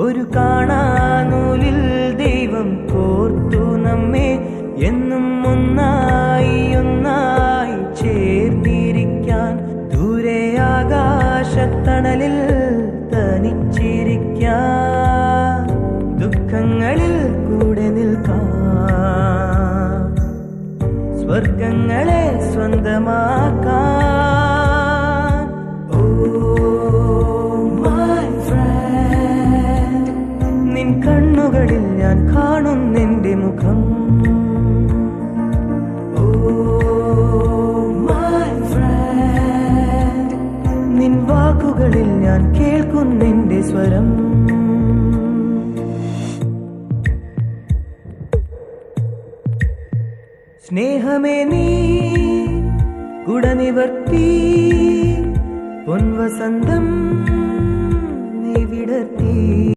ഒരു കാണാനൂലിൽ ദൈവം കോർത്തു നമ്മെ എന്നും ഒന്നായി ഒന്നായി ചേർന്നിരിക്കാൻ. ദൂരെ ആകാശത്തണലിൽ തനിച്ചിരിക്കാൻ, ദുഃഖങ്ങളിൽ കൂടെ നിൽക്കാൻ, സ്വർഗങ്ങളെ സ്വന്തമാക്കാൻ. ഓ മൈ ഫ്രണ്ട്, നിൻ കണ്ണുകളിൽ ഞാൻ കാണുന്നെന്റെ മുഖം. ഓ മൈ ഫ്രണ്ട്, നിൻ വാക്കുകളിൽ ഞാൻ കേൾക്കുന്നെന്റെ സ്വരം. സ്നേഹമേ നീ കുടനിവർത്തി, പൊൻവസന്തം നീ വിടർത്തി.